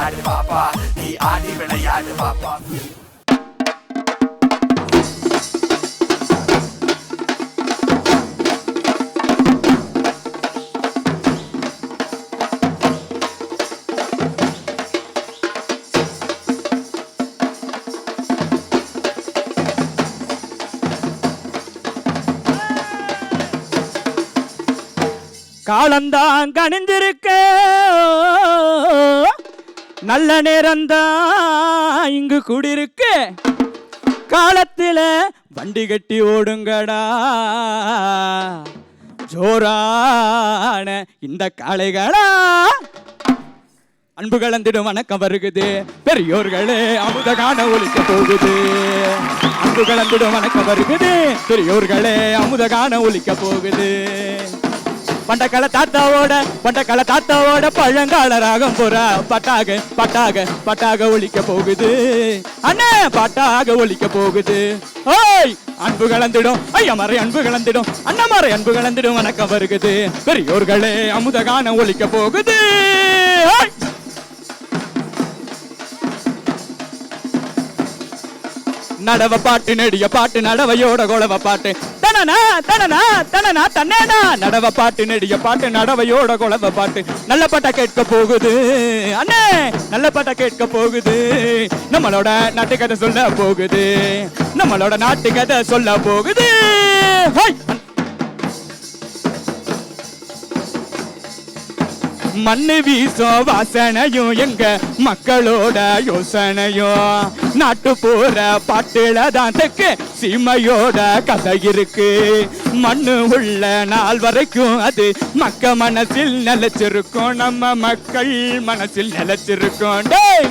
விளையாடு பாப்பா, நீ ஆடி விளையாடு பாப்பா. காலந்தான் கணிந்திருக்க நல்ல நேரந்தான் இங்கு கூடியிருக்கு. காலத்தில வண்டி கட்டி ஓடுங்கடா ஜோரான இந்த காளைகளா. அன்பு கலந்திடும் வணக்கம் வருகுது, பெரியோர்களே அமுத காண ஒலிக்க போகுது. அன்பு கலந்திடும் வணக்கம் வருகுது, பெரியோர்களே அமுத காண ஒலிக்க போகுது. பண்டக்கால தாத்தாவோட பழங்கால ராகம் போற பட்டாக பட்டாக பட்டாக ஒலிக்க போகுது. அண்ணே பட்டாக ஒலிக்க போகுது. ஓய் அன்பு கலந்திடும் ஐயமறை அன்பு கலந்திடும் அண்ணமறை அன்பு கலந்திடும் வணக்கம் வருகுது, பெரியோர்களே அமுத காண ஒலிக்க போகுது. நடவ பாட்டு நெடிய பாட்டு நடவையோட கொளவ பாட்டு தனனா தனனா தனனா தன்னேனா. நடவ பாட்டு நெடிய பாட்டு நடவையோட கொளவ பாட்டு நல்ல பாட்டா கேட்க போகுது. அண்ணே நல்ல பாட்டா கேட்க போகுது. நம்மளோட நாட்டு கதை சொல்ல போகுது, நம்மளோட நாட்டு கதை சொல்ல போகுது. மண்ணு வீசும் வாசனையும் எங்க மக்களோட யோசனையும். நாட்டு போற பாட்டுல தான் தெற்கு சீமையோட கதை இருக்கு. மண்ணு உள்ள நாள் வரைக்கும் அது மக்க மனசில் நிலைச்சிருக்கும், நம்ம மக்கள் மனசில் நிலைச்சிருக்கும். டேய்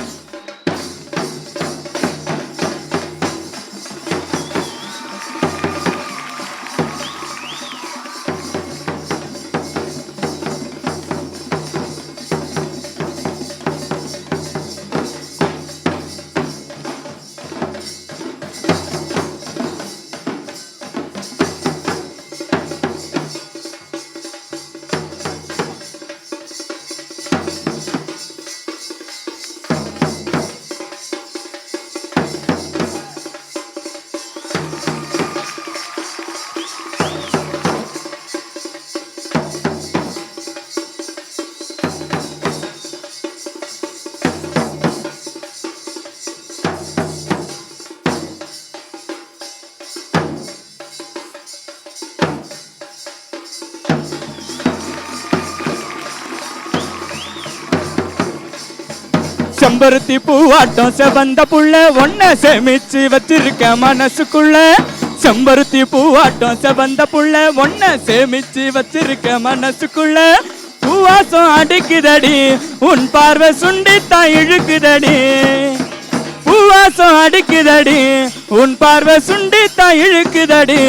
செம்பருத்தி பூவாட்டம் செவந்த புள்ள ஒன்ன சேமிச்சு வச்சிருக்க மனசுக்குள்ள. செம்பருத்தி பூவாட்டம் செவந்த புள்ள ஒன்ன சேமிச்சு வச்சிருக்க மனசுக்குள்ள. பூவாசம் அடிக்குதடி உன் பார்வை சுண்டித்தான் இழுக்குதடி. பூவாசம் அடிக்குதடி உன் பார்வை சுண்டித்தான் இழுக்குதடி.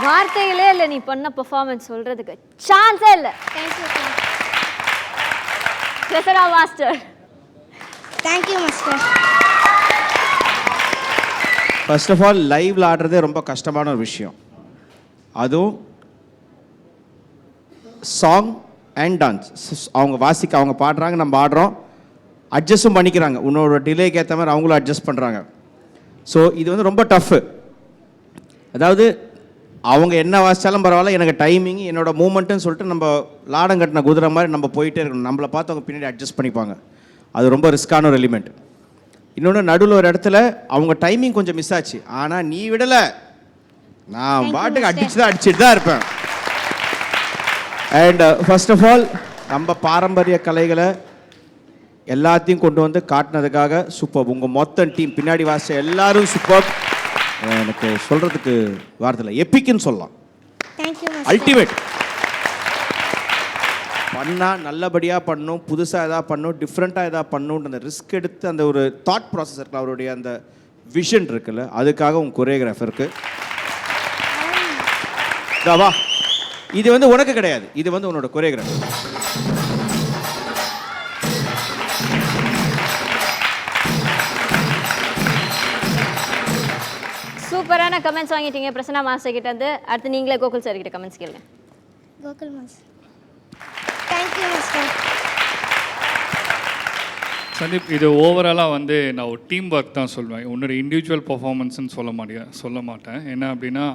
வார்த்தைகளே இல்லை நீ பண்ண பெர்ஃபார்மன்ஸ் சொல்றதுக்கு சான்ஸே இல்லை. Thank you Prasanna master. Thank you master. First of all லைவ்ல ஆடுறதே ரொம்ப கஷ்டமான ஒரு விஷயம். அதுவும் சாங் அண்ட் டான்ஸ் அவங்க அவங்க பாடுறாங்க, நம்ம ஆடுறோம், அட்ஜஸ்ட்டும் பண்ணிக்கிறாங்க. உன்னோட டிலேக்கு ஏற்ற மாதிரி அவங்களும் அட்ஜஸ்ட் பண்ணுறாங்க. ஸோ இது வந்து ரொம்ப டஃப்பு. அதாவது அவங்க என்ன வாசித்தாலும் பரவாயில்ல, எனக்கு டைமிங் என்னோட மூமெண்ட்டுன்னு சொல்லிட்டு நம்ம லாடம் கட்டின குதிரை மாதிரி நம்ம போயிட்டே இருக்கணும். நம்மளை பார்த்து அவங்க பின்னாடி அட்ஜஸ்ட் பண்ணிப்பாங்க. அது ரொம்ப ரிஸ்க்கான ஒரு எலிமெண்ட். இன்னொன்று நடுவில் ஒரு இடத்துல அவங்க டைமிங் கொஞ்சம் மிஸ் ஆச்சு. ஆனால் நீ விடலை, நான் பாட்டுக்கு அடிச்சுட்டு தான் இருப்பேன். அண்ட் ஃபர்ஸ்ட் ஆஃப் ஆல் நம்ம பாரம்பரிய கலைகளை எல்லாத்தையும் கொண்டு வந்து காட்டினதுக்காக சூப்பர். உங்கள் மொத்த டீம் பின்னாடி வாசிச்ச எல்லாரும் சூப்பர். எனக்கு சொல்கிறதுக்கு வார்த்தை இல்லை, எப்பிக்குன்னு சொல்லலாம். Thank you ultimate. பண்ணால் நல்லபடியாக பண்ணணும், புதுசாக எதாவது பண்ணணும், டிஃப்ரெண்ட்டாக எதாவது பண்ணணுன்ற அந்த ரிஸ்க் எடுத்து அந்த ஒரு தாட் ப்ராசஸ் இருக்குல்ல, அவருடைய அந்த விஷன் இருக்குல்ல, அதுக்காக உங்கள் கொரியோகிராஃபருக்கு வா. இது வந்து உனக்கு கிடையாது, இது வந்து உன்னோட கொரியோகிராஃபர். சூப்பரான கமெண்ட்ஸ் வாங்கிட்டீங்க பிரசன்னா மாஸ்டர் கிட்ட இருந்து. அடுத்து நீங்களே கோகுல் சார் கிட்ட கமெண்ட்ஸ் கேளுங்க. Gokul master. Thank you master. Sandeep, இது ஓவராலாக வந்து நான் ஒரு டீம் ஒர்க் தான் சொல்லுவேன். உன்னோட இண்டிவிஜுவல் பர்ஃபார்மன்ஸ்னு சொல்ல மாட்டேன். என்ன அப்படின்னா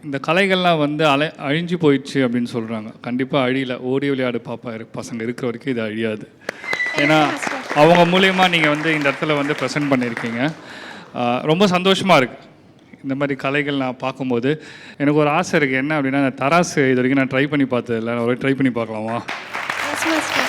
இந்த கலைகள்லாம் வந்து அழிஞ்சு போயிடுச்சு அப்படின்னு சொல்கிறாங்க. கண்டிப்பாக அழியல. ஓடி விளையாடு பாப்பா பசங்க இருக்கிற வரைக்கும் இது அழியாது. ஏன்னா அவங்க மூலயமா நீங்கள் வந்து இந்த இடத்துல வந்து ப்ரெசென்ட் பண்ணியிருக்கீங்க. ரொம்ப சந்தோஷமாக இருக்குது. இந்த மாதிரி கலைகள் நான் பார்க்கும்போது எனக்கு ஒரு ஆசை இருக்குது. என்ன அப்படின்னா அந்த தராசு இது வரைக்கும் நான் ட்ரை பண்ணி பார்த்ததில்லை. நான் ஒரு ட்ரை பண்ணி பார்க்கலாமா? Yes master.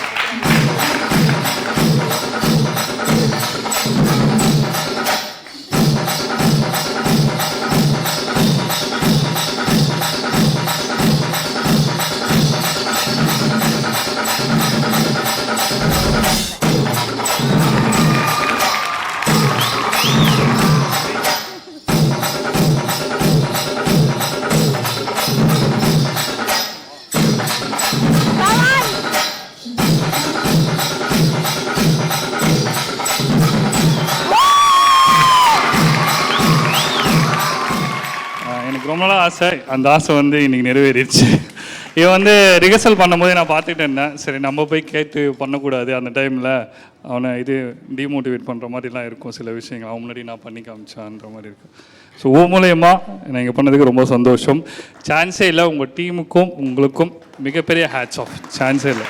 ரொம்ப நாள் ஆசை, அந்த ஆசை வந்து இன்றைக்கி நிறைவேறிடுச்சு. இவன் வந்து ரிஹர்சல் பண்ணும்போது நான் பார்த்துக்கிட்டு இருந்தேன். சரி நம்ம போய் கேட்டு பண்ணக்கூடாது, அந்த டைமில் அவனை இது டிமோட்டிவேட் பண்ணுற மாதிரிலாம் இருக்கும் சில விஷயங்கள். அவன் முன்னாடி நான் பண்ணி காமிச்சான்ற மாதிரி இருக்கும். ஸோ மூலயமா நீங்கள் பண்ணதுக்கு ரொம்ப சந்தோஷம். சான்ஸே இல்லை. உங்கள் டீமுக்கும் உங்களுக்கும் மிகப்பெரிய ஹேட்ஸ் ஆஃப். சான்ஸே இல்லை.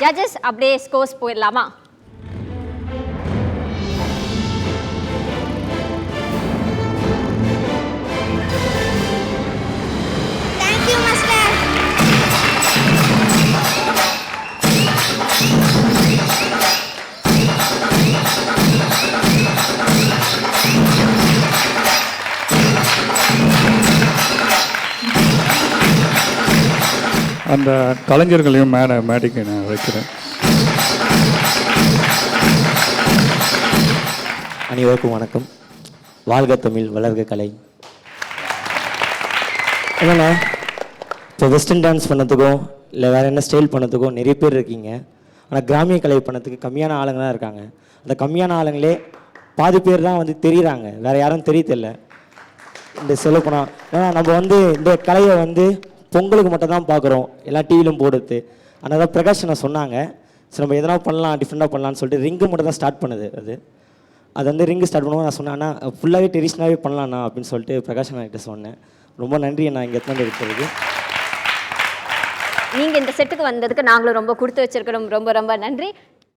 ஜட்ஜஸ் அப்படியே ஸ்கோர்ஸ் போயிடலாமா? Thank you master. அந்த கலைஞர்களையும் மேடைக்கு நான் வைக்கிறேன். அனைவருக்கும் வணக்கம். வாழ்க தமிழ், வளர்க கலை. என்னண்ணா, இப்போ வெஸ்டர்ன் டான்ஸ் பண்ணதுக்கும் இல்லை வேறு என்ன ஸ்டைல் பண்ணதுக்கும் நிறைய பேர் இருக்கீங்க. ஆனால் கிராமிய கலை பண்ணதுக்கு கம்மியான ஆளுங்க தான் இருக்காங்க. அந்த கம்மியான ஆளுங்களே பாதி பேர் தான் வந்து தெரியுறாங்க, வேறு யாரும் தெரியல. இந்த சொல்லப்போனால் ஏன்னா நம்ம வந்து இந்த கலையை வந்து பொங்கலுக்கு மட்டும் தான் பார்க்குறோம், எல்லாம் டிவிலும் போடுறது. ஆனால் தான் பிரகாஷ் நான் சொன்னாங்க, சரி நம்ம எதனா பண்ணலாம், டிஃப்ரெண்டாக பண்ணலான்னு சொல்லிட்டு ரிங்கு மட்டும் தான் ஸ்டார்ட் பண்ணுது. அது வந்து ரிங்கு ஸ்டார்ட் பண்ணுவோம். நான் சொன்னேன், ஆனால் ஃபுல்லாகவே ட்ரெடிஷ்னலாகவே பண்ணலாண்ணா அப்படின்னு சொல்லிட்டு பிரகாஷ் கிட்ட சொன்னேன். ரொம்ப நன்றி நான் இங்கே எத்தனை இருக்கிறது. நீங்கள் இந்த செட்டுக்கு வந்ததுக்கு நாங்களும் ரொம்ப கொடுத்து வச்சிருக்கிறோம். ரொம்ப ரொம்ப நன்றி.